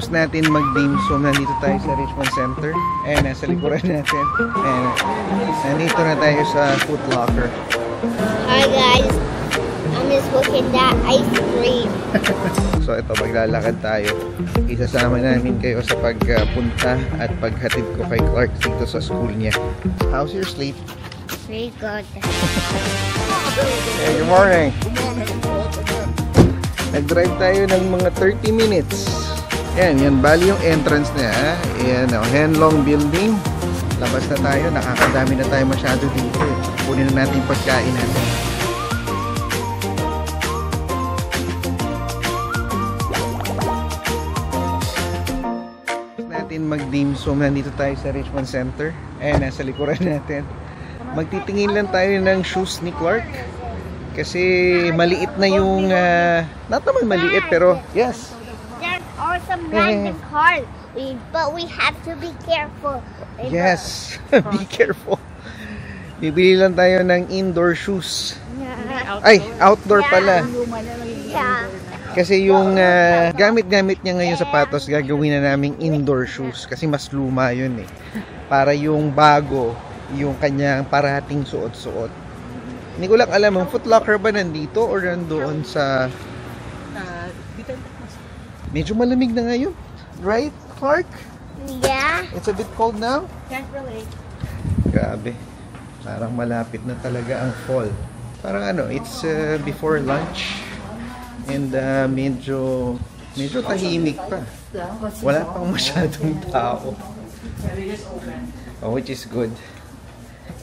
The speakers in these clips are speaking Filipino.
Tapos natin mag-dimsum. Nandito tayo sa Richmond Center. Ayan, nasa likuran natin. Ayan, nandito na tayo sa Foot Locker. Hi guys, I'm just looking at ice cream. So ito, maglalakad tayo. Isasama namin kayo sa pagpunta at paghatid ko kay Clark dito sa school niya. How's your sleep? Very good. Hey, good morning. Nag-drive tayo ng mga 30 minutes. Yan bali yung entrance niya. Ayan, Henlong Building. Labas na tayo, nakakadami na tayo masyado dito. Kunin na natin yung pagkain natin. Mag-dimsum. Nandito tayo sa Richmond Center. Ayan, nasa likuran natin. Magtitingin lang tayo ng shoes ni Clark. Kasi maliit na yung... not naman maliit, pero yes. There's awesome random cars, but we have to be careful. Yes, be careful. Bibili lang tayo ng indoor shoes. Ay, outdoor pala. Yeah. Kasi yung gamit-gamit niya ngayon sapatos, gagawin na naming indoor shoes. Kasi mas luma yun eh. Para yung bago, yung kanyang parating suot-suot. Hindi ko lang alam, ang Foot Locker ba nandito or nandoon sa... Medyo malamig na ngayon. Right, Clark? Yeah. It's a bit cold now? Can't relate. Grabe. Parang malapit na talaga ang fall. Parang ano, it's before lunch. And medyo tahimik pa. Wala pang masyadong tao. Which is good.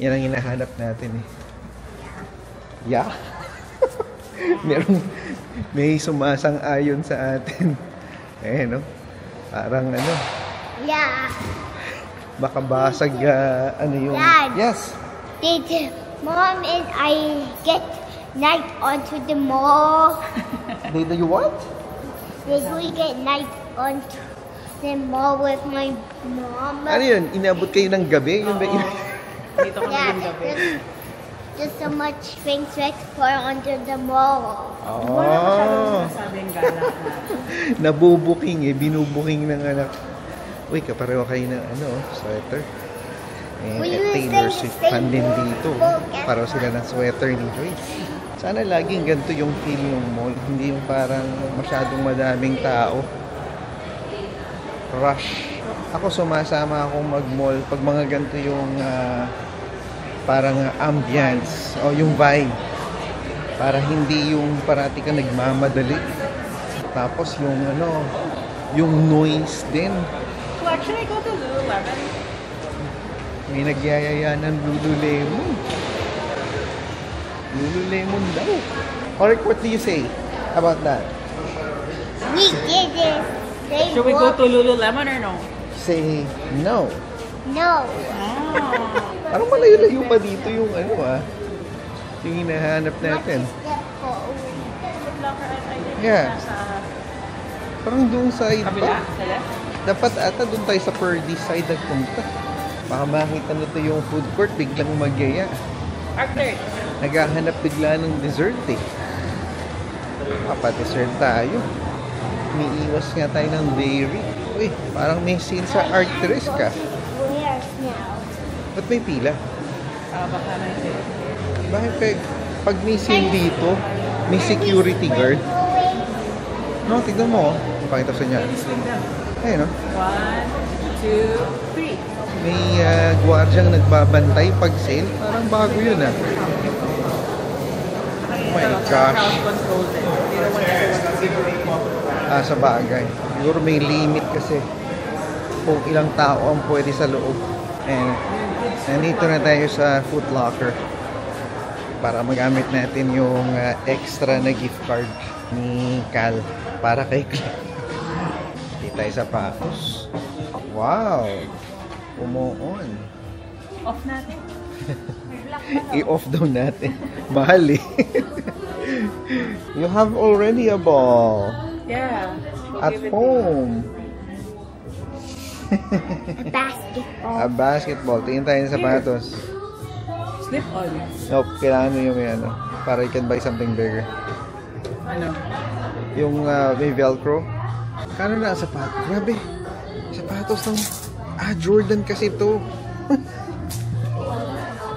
Yan ang hinahanap natin eh. Yeah. May sumasang-ayon sa atin. No? Parang ano. Yeah. Baka basag ano yung... Dad. Yes. Did Mom and I get night onto the mall? Did you what? Did we get night onto the mall with my mom? Ano yun? Inabot kayo ng gabi? Yun ba yun? Dito kami yung gabi. There's so much things to explore under the mall. Wala masyadong sinasabing gala. Nabubuking eh. Binubuking ng anak. Uy, kapareho kayo ng ano, sweater. Taylor Swift fan din dito. Paraw sila ng sweater ni Joyce. Sana laging ganito yung feel ng mall. Hindi yung parang masyadong madaming tao. Rush. Ako sumasama akong mag-mall pag mga ganito yung parang ambience o yung vibe. Para hindi yung parati ka nagmamadali. Tapos yung ano, yung noise din. So actually, go to Lululemon. May nagyayaya ng Lululemon. Lululemon daw. Alright, what do you say about that? We did it. Should we go to Lululemon or no? Say no. No. Parang malayo-layo pa dito yung ano yung hinahanap natin. Yeah. Parang doon side Kabila? pa. Sa left? Dapat ata doon tayo sa Purdy side nagpunta. Baka makita nito yung food court, biglang magyaya. Arthur. Naghahanap bigla ng dessert eh. Papadessert tayo. Umiiwas nga tayo ng dairy. Uy, parang may scene sa Arcturus ka. Where now? Ba't may pila? Baka na yun. Bakit pag may scene dito, may security guard? No, tignan mo. Pakita sa niya. Ayun, no? 1, 2, 3. May gwardyang nagbabantay pag sale. Parang bago yun ah. Oh my gosh. Sa bagay. Siguro may limit kasi kung ilang tao ang pwede sa loob. And nandito na tayo sa Foot Locker para magamit natin yung extra na gift card ni Cal para kay Claire. Hindi tayo sa Pacos. Wow! Umuon. Off natin. I-off daw natin. Mahal eh. You have already a ball. Yeah. At home. A basketball. A basketball. Tingin tayo ng sapatos. Slip on. Nope. Kailangan mo yung ano. Para you can buy something bigger. Ano? Yung may velcro. Kano na ang sapatos? Grabe. Sapatos ng... Jordan kasi to.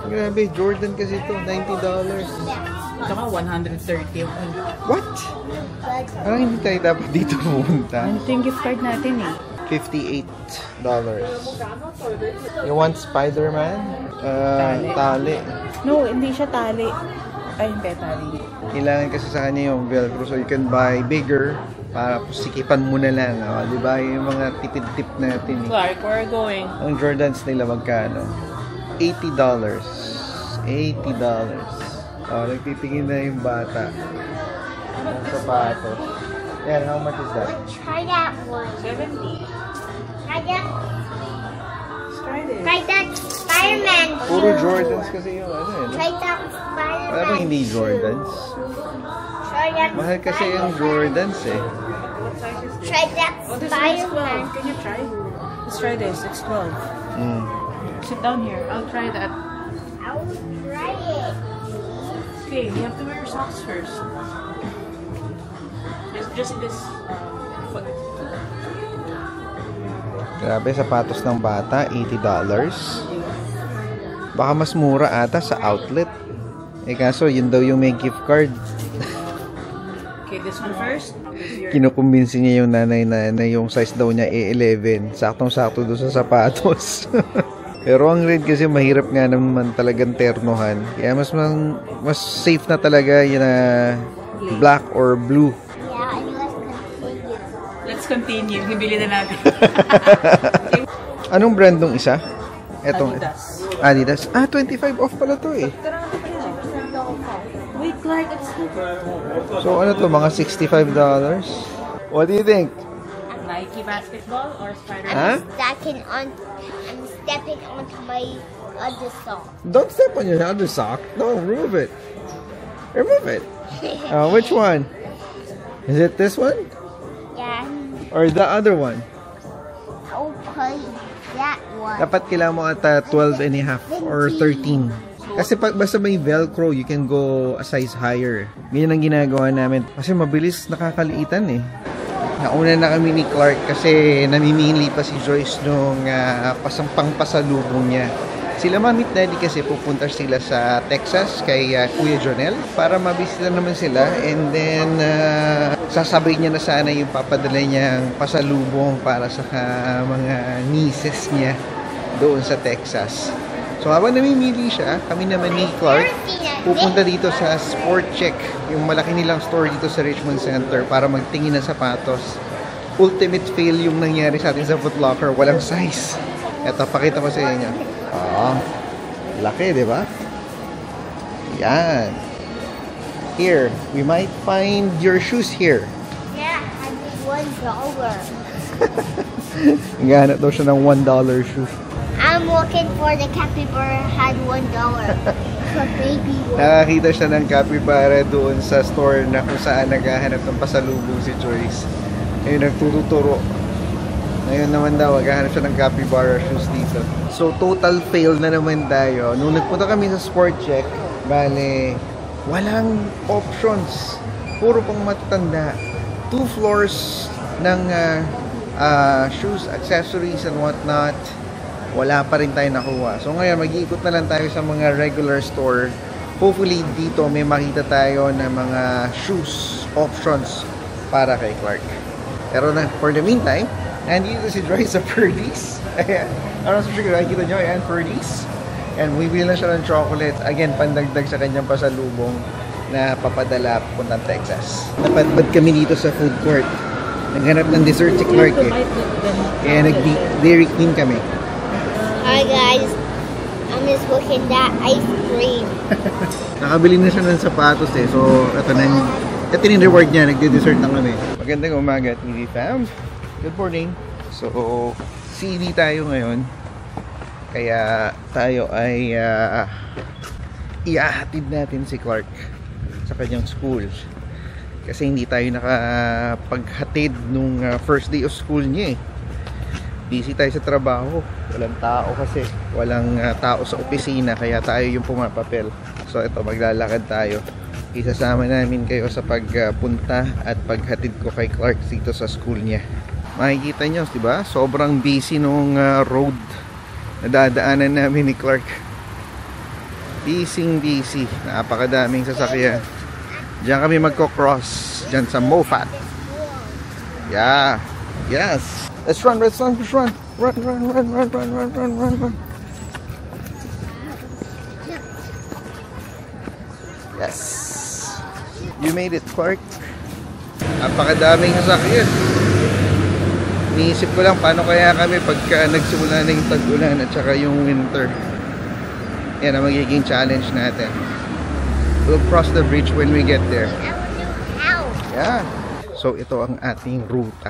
Grabe, Jordan kasi to. $90. Saka 130 yung What? Parang hindi tayo dapat dito pumunta. Ito yung gift card natin eh. $58. You want Spider-Man? Tali. No, hindi siya tali. Ay, hindi tali. Kailangan kasi sa kanya yung Velcro, so you can buy bigger para sikipan mo na lang. Oh, di ba? Yung mga tipid-tip natin. Clark, where are you going? Ang Jordans nila magkano? $80. Oh, nagtitingin na yung bata. Ang sapatos. Yan, how much is that? Try that one. 70. Try that. Let's try this. Try that Spider-Man. Puro shoe. Jordans kasi yung ano eh. No? Try that Spider-Man. Wala bang hindi shoe. Jordans? Try that. Mahal kasi yung Jordans eh. What size is this? Try that Oh, this one is Spider-Man. 12. Can you try? Let's try this. It's 12. Mm. Sit down here. I'll try that. I will try it. Okay, you have to wear your socks first. Just this foot. Grabe, sapatos ng bata, $80. Baka mas mura ata sa outlet. Eh kaso, yun daw yung may gift card. Okay, this one first. Kinukumbinsi niya yung nanay na yung size daw niya A11. Saktong-sakto doon sa sapatos. Pero ang red kasi mahirap nga naman talagang ternohan. Kaya mas safe na talaga yung black or blue. Yeah, and let's continue. Let's continue. Bibili na natin. Anong brand nung isa? Etong Adidas. Adidas. 25 off pala to eh. Wait, Clark, it's So ano to, mga $65? What do you think? Nike basketball or Spider-Man? Huh? I'm stepping onto my other sock. Don't step on your other sock. No, remove it. Remove it. Which one? Is it this one? Yeah. Or the other one? Okay, that one. Dapat kailangan mo ata 12 and a half or 13. Kasi pag basta may Velcro, you can go a size higher. Ganyan ang ginagawa namin. Kasi mabilis nakakaliitan eh. Nauna na kami ni Clark kasi namimili pa si Joyce nung pasalubong niya. Sila Mami at Daddy kasi pupunta sila sa Texas kay Kuya Jonel para mabisita naman sila, and then sasabay niya na sana yung papadala niyang pasalubong para sa mga nieces niya doon sa Texas. So habang namimili siya, kami naman ni Clark pupunta dito sa Sport Check, yung malaki nilang store dito sa Richmond Center para magtingin ng sapatos. Ultimate fail yung nangyari sa atin sa Foot Locker, walang size. Eto, pakita ko sa inyo. Laki, di ba? Yan. Here, we might find your shoes here. Yeah, I need $1. Naghahanap daw siya ng $1 shoe. I'm looking for the capybara had $1 for baby one. Nakakita siya ng capybara doon sa store na kung saan naghahanap ng pasalubong si Joyce. Ngayon nagtuturo. Ngayon naman daw, maghahanap siya ng capybara shoes dito. So, total fail na naman tayo. Nung nagpunta kami sa Sport Check, bale, walang options. Puro pang matatanda. 2 floors ng shoes, accessories, and whatnot. Wala pa rin tayo nakuha. So ngayon, mag-iikot na lang tayo sa mga regular store. Hopefully dito may makita tayo na mga shoes options para kay Clark. Pero for the meantime, nandito si Joyce sa Purdy's. Ayan. Ano sa sugar, nakikita nyo? Ayan, Purdy's. And bibili na siya ng chocolates. Again, pandagdag sa kanyang pasalubong na papadala puntang Texas. Napadpad kami dito sa food court. Naghanap ng dessert si Clark eh. Kaya nag-Dairy Queen kami. Hi guys, I'm just looking at ice cream. Nakabili na siya ng sapatos eh. So, ito yung reward niya. Nagde-dessert na kami. Magandang umaga, TV fam. Good morning. So, CD tayo ngayon. Kaya tayo ay iahatid natin si Clark sa kanyang school. Kasi hindi tayo nakapaghatid nung first day of school niya eh. Busy tayo sa trabaho. Walang tao kasi. Walang tao sa opisina. Kaya tayo yung pumapapel. So ito, maglalakad tayo. Isasama namin kayo sa pagpunta at paghatid ko kay Clark dito sa school niya. Makikita nyo, di ba? Sobrang busy nung road na dadaanan namin ni Clark. Busy. Napakadaming sasakyan. Diyan kami magko-cross. Diyan sa Moffat. Yeah. Yes. Let's run. Run. Yes. You made it, Clark. Napakadaming sasakyan. Iniisip ko lang paano kaya kami pagka nagsimula na yung tag-ulan at saka yung winter. Yan ang magiging challenge natin. We'll cross the bridge when we get there. Yeah. So ito ang ating ruta.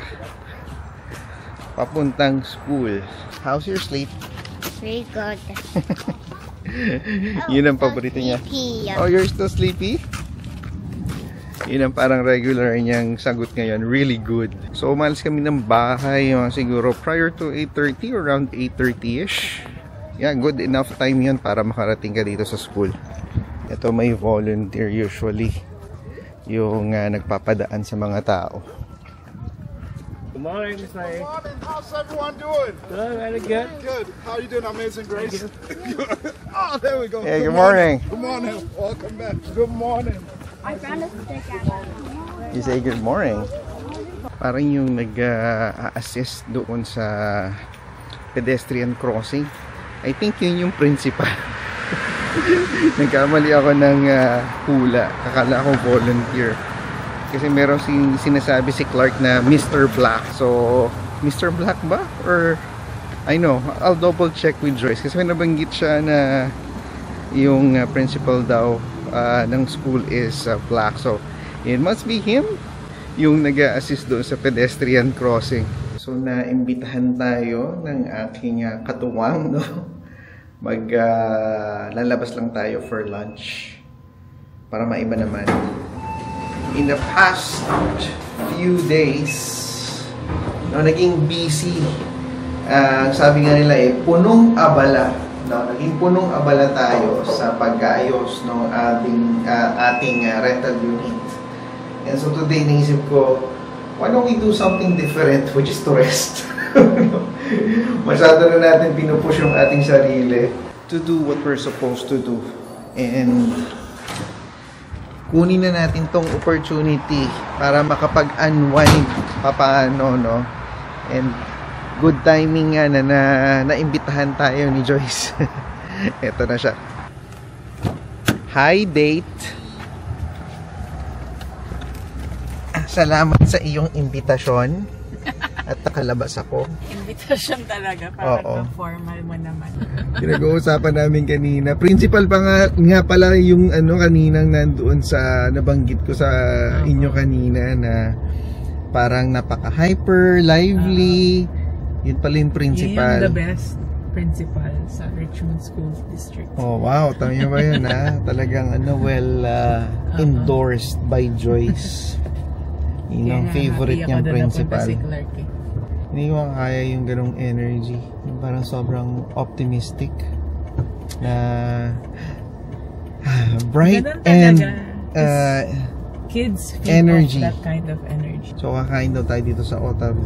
Papuntang school. How's your sleep? Very good. Yun ang paborito niya. Oh, you're still sleepy? Yun ang parang regular niyang sagot ngayon. Really good. So umalis kami ng bahay siguro prior to 8:30, around 8:30ish. Yeah, good enough time yun para makarating ka dito sa school. Ito may volunteer usually yung nagpapadaan sa mga tao. Good morning, Miss May. Good morning. How's everyone doing? Good, very good. Good. How are you doing, Amazing Grace? Oh, there we go. Hey, good morning. Good morning. Welcome back. Good morning. I found a stick at You say good morning. Parang yung nag-assist doon sa pedestrian crossing. I think yun yung principal. Nagkamali ako ng hula. Akala ko volunteer. Kasi meron sinasabi si Clark na Mr. Black. So, Mr. Black ba? Or, I know, I'll double check with Joyce. Kasi may nabanggit siya na yung principal daw ng school is black. So, it must be him yung nag-assist doon sa pedestrian crossing. So, naimbitahan tayo ng aking katuwang, no? Lalabas lang tayo for lunch para maiba naman. In the past few days, no, naging busy. Sabi nga nila punong abala. No, naging punong abala tayo sa pag-aayos ng ating rental unit. And so today, naisip ko, why don't we do something different, which is to rest? Masyado na natin pinupush yung ating sarili to do what we're supposed to do. And kunin na natin tong opportunity para makapag-unwind papaano, no? And good timing nga na naimbitahan tayo ni Joyce. Ito na siya. Hi, date. Salamat sa iyong imbitasyon. At nakalabas ako. Invitation talaga. Parang Oo. formal mo naman. Pinag-uusapan namin kanina. Principal pa nga pala yung kaninang nandoon sa nabanggit ko sa inyo kanina na parang napaka-hyper, lively. Yun pala yung principal. Yun the best principal sa Richmond School District. Oh, wow. Tama ba yun, ha? Talagang endorsed by Joyce. Yun ang favorite niyang principal. Si Clark, eh. Hindi ko kaya yung ganong energy. Yung parang sobrang optimistic na bright and kids feed energy. off that kind of energy. So, kakain daw tayo dito sa Ottawa.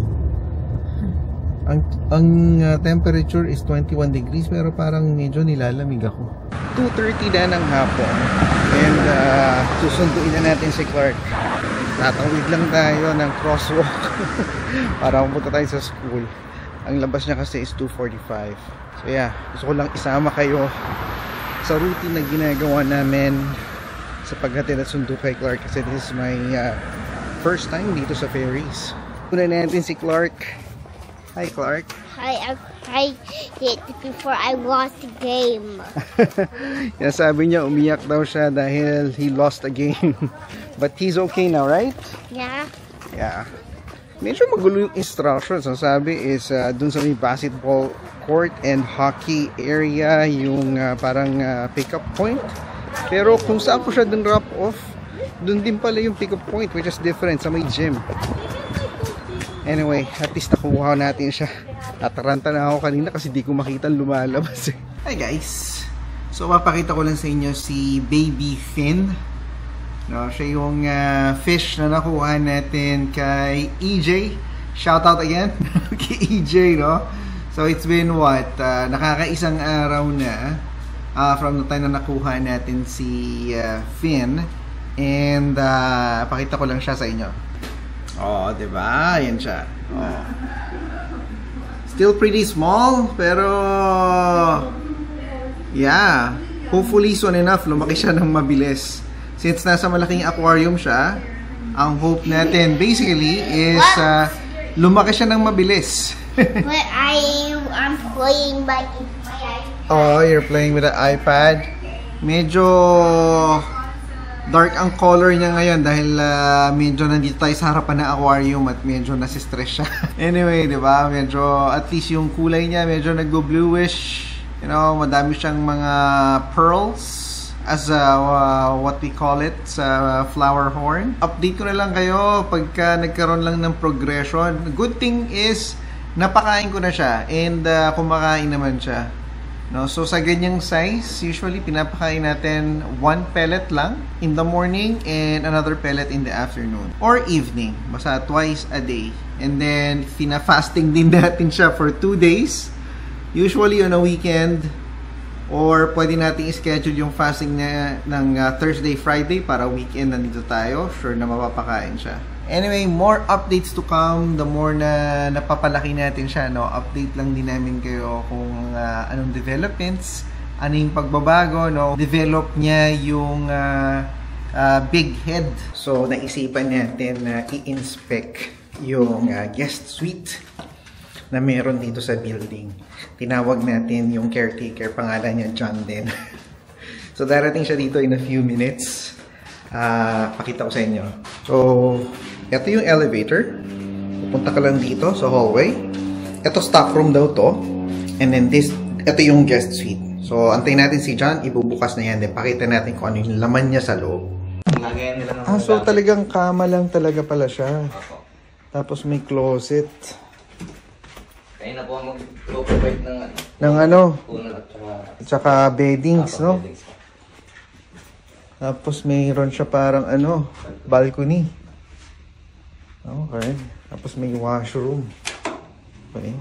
Ang temperature is 21 degrees pero parang medyo nilalamig ako. 2:30 na ng hapon and susunduin na natin si Clark. Tatawid lang tayo ng crosswalk para pumunta tayo sa school. Ang labas niya kasi is 2:45. So yeah, gusto ko lang isama kayo sa routine na ginagawa namin sa paghatid at sundo kay Clark kasi this is my first time dito sa ferries. Una natin si Clark. Hi, Clark. I hit before I lost the game. Yeah, sabi niya umiyak daw siya dahil he lost a game. But he's okay now, right? Yeah. Yeah. Medyo magulo yung instructions. Ang sabi is dun sa may basketball court and hockey area yung parang pick-up point. Pero kung saan po siya dun drop off, dun din pala yung pick-up point which is different sa may gym. Anyway, at least nakuha natin siya. Nataranta na ako kanina kasi di ko makita lumalabas eh. Hi guys! So mapakita ko lang sa inyo si Baby Finn. No, siya yung fish na nakuha natin kay EJ shout out again kay EJ, no? So it's been what? Nakakaisang araw na from the time na nakuha natin si Finn. And pakita ko lang siya sa inyo. Oh, diba? Ayan siya. Oh. Still pretty small, pero yeah. Hopefully soon enough, lumaki siya ng mabilis. Since nasa malaking aquarium siya, ang hope natin basically is lumaki siya ng mabilis. But I'm playing by my iPad. Oh, you're playing with the iPad. Medyo dark ang color niya ngayon dahil medyo nandito tayo sa harapan ng aquarium at medyo nasistress siya. Anyway, di ba? Medyo at least yung kulay niya medyo nagbo-bluish. You know, madami siyang mga pearls as what we call it sa flower horn. Update ko na lang kayo pagka nagkaroon lang ng progression. Good thing is napakain ko na siya and kumakain naman siya. No, so sa ganyang size, usually pinapakain natin 1 pellet lang in the morning and another pellet in the afternoon or evening. Basta twice a day. And then fina-fasting din natin siya for 2 days. Usually on a weekend, or pwede natin i-schedule yung fasting ng Thursday, Friday para weekend nandito tayo. Sure na mapapakain siya. Anyway, more updates to come the more na napapalaki natin siya. No? Update lang din namin kayo kung anong developments, ano yung pagbabago. No? Develop niya yung big head. So, naisipan natin na i-inspect yung guest suite na meron dito sa building. Tinawag natin yung caretaker, pangalan niya John din. So darating siya dito in a few minutes. Pakita ko sa inyo. So, ito yung elevator. Pupunta ka lang dito sa hallway. Ito stock room daw to. And then ito yung guest suite. So, antayin natin si John, ibubukas na yan. Then pakita natin kung ano yung laman niya sa loob. So talagang kama lang talaga pala siya. Tapos may closet. Kaya na po mag-provide ng ano? Puno at saka beddings, no? Tapos mayroon siya parang ano, balcony. Okay. Tapos may washroom. Okay.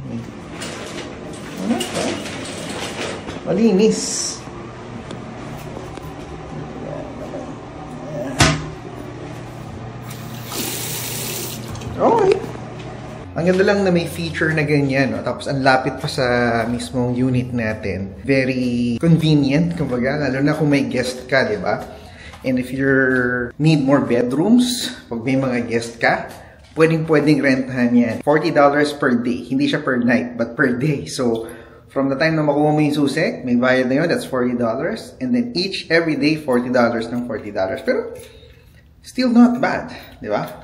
Malinis. Okay. Ang ganda lang na may feature na ganyan, no? Tapos ang lapit pa sa mismong unit natin. Very convenient, kumbaga, lalo na kung may guest ka, di ba? And if you need more bedrooms, pag may mga guest ka, pwedeng rentahan yan. $40 per day. Hindi siya per night, but per day. So, from the time na makuha mo yung susi, may bayad na yun, that's $40. And then every day, $40 ng $40. Pero, still not bad, di ba?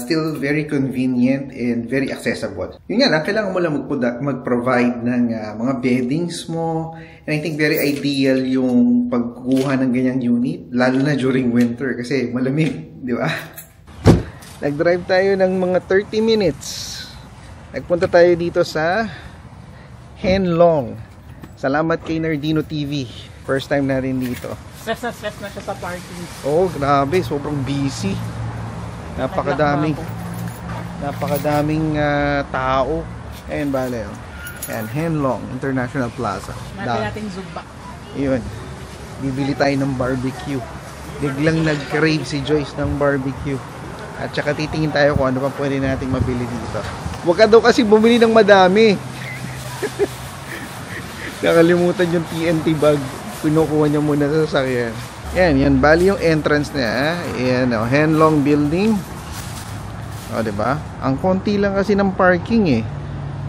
Still very convenient and very accessible. Yun nga lang, kailangan mo lang mag-provide ng mga beddings mo. And I think very ideal yung pagkuha ng ganyang unit, lalo na during winter kasi malamig, di ba? Nag-drive tayo ng mga 30 minutes. Nagpunta tayo dito sa Henlong. Salamat kay Nardino TV. First time natin dito. Stress na siya sa parking. Oh, grabe. Sobrang busy. Napakadaming tao. Ayan, bale. Ayan, Henlong International Plaza. Natin natin Zumba. Yun. Bibili tayo ng barbecue. Biglang nag-crave si Joyce ng barbecue. At saka titingin tayo kung ano pa pwede nating mabili dito. Huwag ka daw kasi bumili ng madami. Nakalimutan yung TNT bag. Pinukuha niya muna sa sasakyan. Yan, bali yung entrance niya. Yan, Henlong Building. O, diba? Ang konti lang kasi ng parking eh.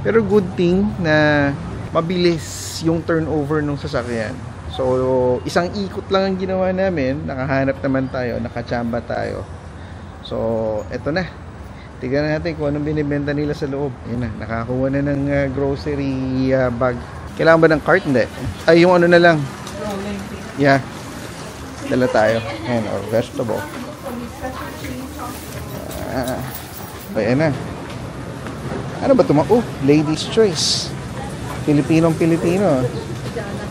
Pero good thing na mabilis yung turnover ng sasakyan. So, isang ikot lang ang ginawa namin. Nakahanap naman tayo, nakachamba tayo. So, eto na. Tignan natin kung anong binibenta nila sa loob. Yan na, nakakuha na ng grocery bag. Kailangan ba ng cart? Hindi. Ay, yung ano na lang. Yeah. Dala tayo. Ayan, or vegetable. Ayan na. Ano ba ito? Oh, ladies choice. Pilipinong-Pilipino.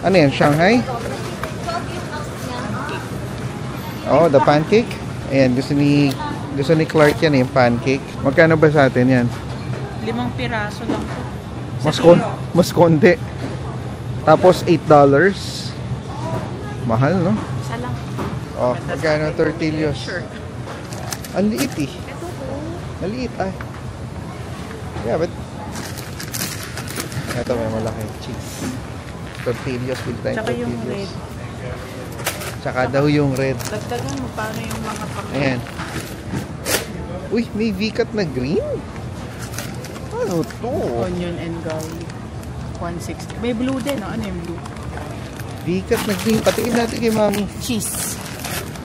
Ano yan? Shanghai? Oh, the pancake. Ayan, gusto ni Clark yan yung pancake. Magkano ba sa atin yan? 5 piraso lang po. Mas konti. Tapos $8. Mahal, no? Isa lang. Oh, magkano tortillas? Sure. Ang liit eh. Ito po. Maliit ay. Yeah, but ito may malaki cheese. Tortillas with time Tsaka yung tortillas. red. Tsaka daw yung red. Dagdagan mo paano yung mga pang... Ayan. Uy, may V-cut na green? Ano to? Onion and garlic. 160. May blue din, no? Ano yung blue? V-cut na green. Patiin natin kay Mami. Cheese.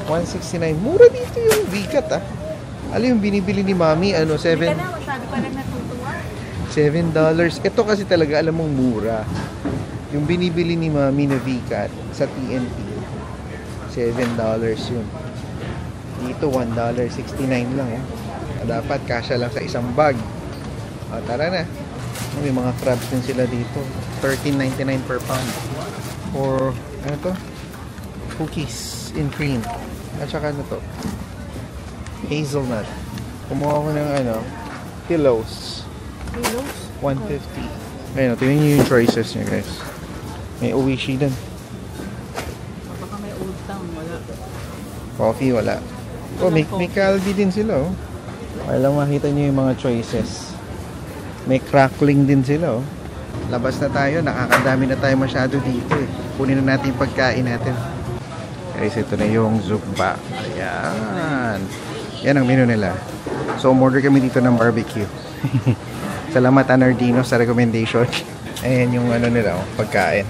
169. Mura dito yung V-cut ah. Alam yung binibili ni Mami, ano, Hindi ka na, masabi pa lang natutuwa. $7. Ito kasi talaga alam mong mura. Yung binibili ni Mami na V-cut sa TNT, $7 yun. Dito $1.69 lang eh. Dapat kasya lang sa isang bag. O, tara na. May mga crabs din sila dito. $13.99 per pound. Or, ano to? Cookies in cream. At saka ano to? Hazelnut. Kumuha ko ng ano, pillows. Pillows? 150. Ayun, tingnan nyo yung choices nyo guys. May Oishi din. Baka may Old Town, wala. Coffee, wala. Oh, may Calbee din sila oh. Okay lang makita nyo yung mga choices. May crackling din sila oh. Labas na tayo, nakakadami na tayo masyado dito eh. Kunin na natin yung pagkain natin. Guys, ito na yung zuppa. Ayan. Yan ang menu nila. So, umorder kami dito ng barbecue. Salamat Anardino sa recommendation. Ayan yung ano nila, oh, pagkain.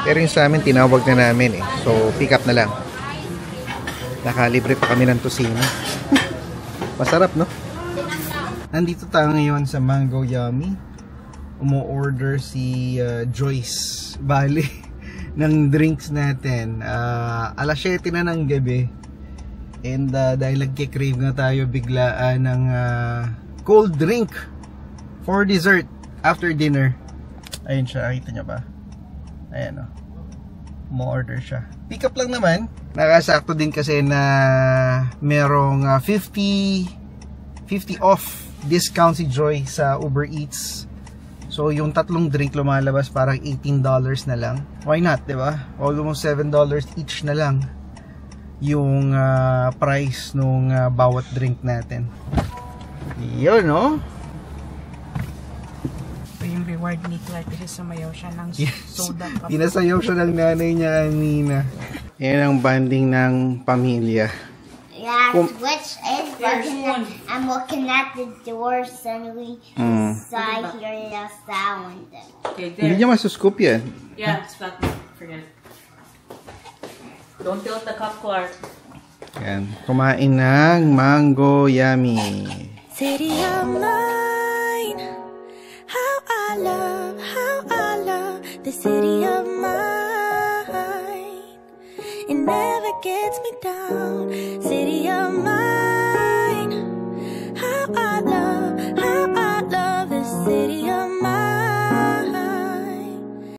Pero yung sa amin, tinawag na namin eh. So, pick up na lang. Nakalibre pa kami ng tosino. Masarap, no? Nandito tayo ngayon sa Mango Yummy. Umu-order si Joyce Bali ng drinks natin. Alas 7 na ng gabi. And dahil nagkikrave na tayo biglaan ng cold drink for dessert after dinner. Ayun siya, nakita niya ba? Ayan o. Mo-order siya. Pick up lang naman. Nakasakto din kasi na merong 50 off discount si Joy sa Uber Eats. So yung tatlong drink lumalabas parang $18 na lang. Why not, diba? Almost $7 each na lang yung price nung bawat drink natin. Yun, no? Yung reward ni Clark kasi sumayaw siya ng soda cup. Pinasayaw siya ng nanay niya kanina. Yan ang banding ng pamilya. Yeah, which is I'm looking at the doors and we saw here the sound. Okay, Hindi niya masuscoop yan. Yeah, it's flat. Forget it. Don't tilt the cup, Clark. Yan. Kumain ng Mango Yummy. City of mine, how I love the city of mine. It never gets me down. City of mine.